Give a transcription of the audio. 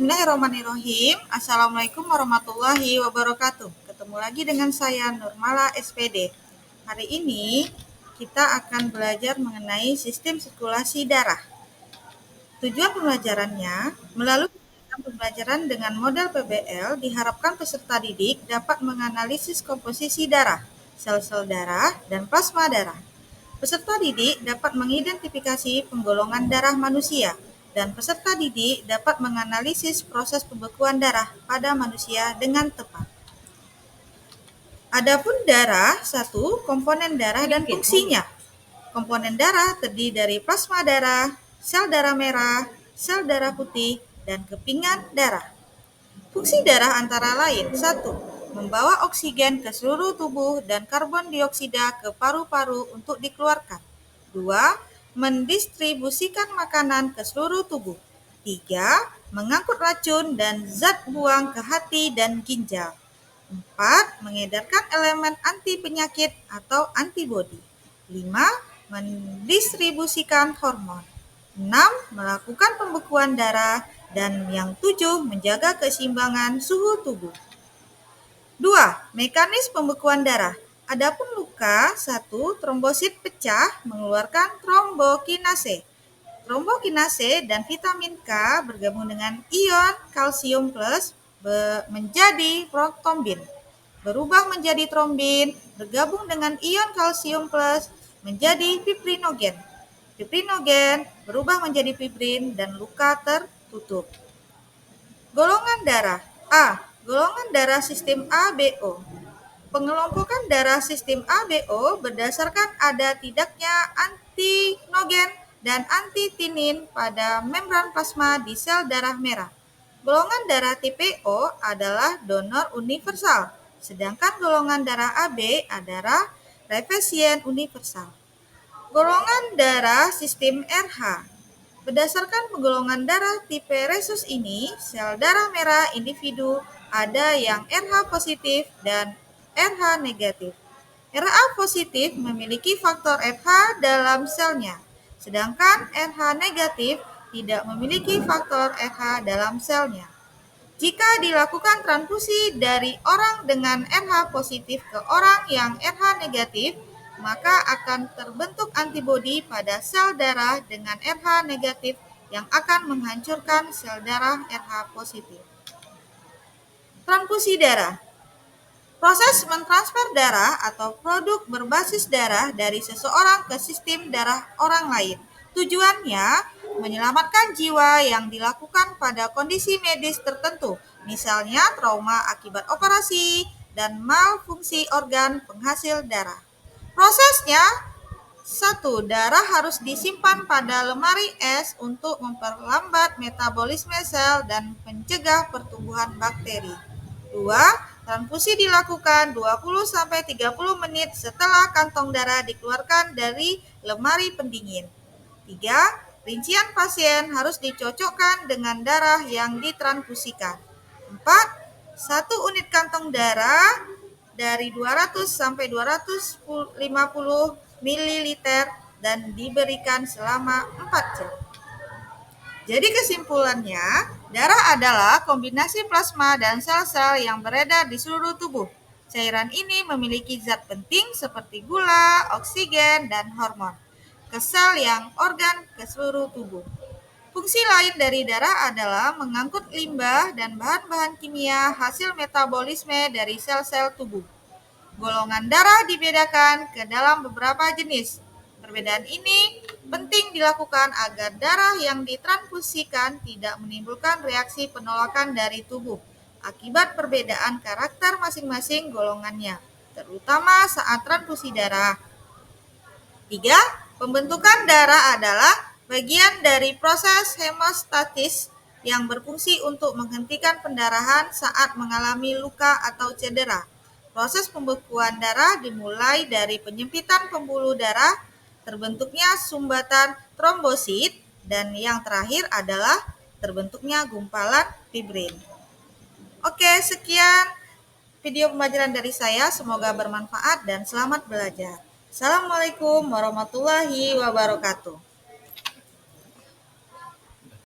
Bismillahirrahmanirrahim. Assalamualaikum warahmatullahi wabarakatuh. Ketemu lagi dengan saya Nurmala SPD. Hari ini kita akan belajar mengenai sistem sirkulasi darah. Tujuan pembelajarannya, melalui kegiatan pembelajaran dengan model PBL, diharapkan peserta didik dapat menganalisis komposisi darah, sel-sel darah, dan plasma darah. Peserta didik dapat mengidentifikasi penggolongan darah manusia, dan peserta didik dapat menganalisis proses pembekuan darah pada manusia dengan tepat. Adapun darah, satu, komponen darah dan fungsinya. Komponen darah terdiri dari plasma darah, sel darah merah, sel darah putih, dan kepingan darah. Fungsi darah antara lain, satu, membawa oksigen ke seluruh tubuh dan karbon dioksida ke paru-paru untuk dikeluarkan. Dua, mendistribusikan makanan ke seluruh tubuh. Tiga, mengangkut racun dan zat buang ke hati dan ginjal. Empat, mengedarkan elemen anti penyakit atau antibodi. Lima, mendistribusikan hormon. 6. Melakukan pembekuan darah. Dan yang 7. Menjaga keseimbangan suhu tubuh. 2. Mekanisme pembekuan darah. Adapun luka, 1. Trombosit pecah mengeluarkan trombokinase. Trombokinase dan vitamin K bergabung dengan ion kalsium plus menjadi protombin. Berubah menjadi trombin, bergabung dengan ion kalsium plus menjadi fibrinogen. Fibrinogen berubah menjadi fibrin dan luka tertutup. Golongan darah. A. Golongan darah sistem ABO. Pengelompokan darah sistem ABO berdasarkan ada tidaknya antinogen dan antitinin pada membran plasma di sel darah merah. Golongan darah tipe O adalah donor universal, sedangkan golongan darah AB adalah refesien universal. Golongan darah sistem RH. Berdasarkan penggolongan darah tipe rhesus ini, sel darah merah individu ada yang RH positif dan RH negatif. RH positif memiliki faktor FH dalam selnya, sedangkan RH negatif tidak memiliki faktor FH dalam selnya. Jika dilakukan transfusi dari orang dengan RH positif ke orang yang RH negatif, maka akan terbentuk antibodi pada sel darah dengan RH negatif yang akan menghancurkan sel darah RH positif. Transfusi darah. Proses mentransfer darah atau produk berbasis darah dari seseorang ke sistem darah orang lain. Tujuannya menyelamatkan jiwa yang dilakukan pada kondisi medis tertentu, misalnya trauma akibat operasi dan malfungsi organ penghasil darah. Prosesnya, 1. Darah harus disimpan pada lemari es untuk memperlambat metabolisme sel dan mencegah pertumbuhan bakteri. 2. Transfusi dilakukan 20-30 menit setelah kantong darah dikeluarkan dari lemari pendingin. 3. Rincian pasien harus dicocokkan dengan darah yang ditransfusikan. 4. 1 unit kantong darah dari 200-250 ml dan diberikan selama 4 jam. Jadi kesimpulannya, darah adalah kombinasi plasma dan sel-sel yang beredar di seluruh tubuh. Cairan ini memiliki zat penting seperti gula, oksigen, dan hormon ke sel yang organ ke seluruh tubuh. Fungsi lain dari darah adalah mengangkut limbah dan bahan-bahan kimia hasil metabolisme dari sel-sel tubuh. Golongan darah dibedakan ke dalam beberapa jenis. Perbedaan ini penting dilakukan agar darah yang ditransfusikan tidak menimbulkan reaksi penolakan dari tubuh akibat perbedaan karakter masing-masing golongannya, terutama saat transfusi darah. 3. Pembentukan darah adalah bagian dari proses hemostatis yang berfungsi untuk menghentikan pendarahan saat mengalami luka atau cedera. Proses pembekuan darah dimulai dari penyempitan pembuluh darah, terbentuknya sumbatan trombosit, dan yang terakhir adalah terbentuknya gumpalan fibrin. Oke, sekian video pembelajaran dari saya. Semoga bermanfaat dan selamat belajar. Assalamualaikum warahmatullahi wabarakatuh.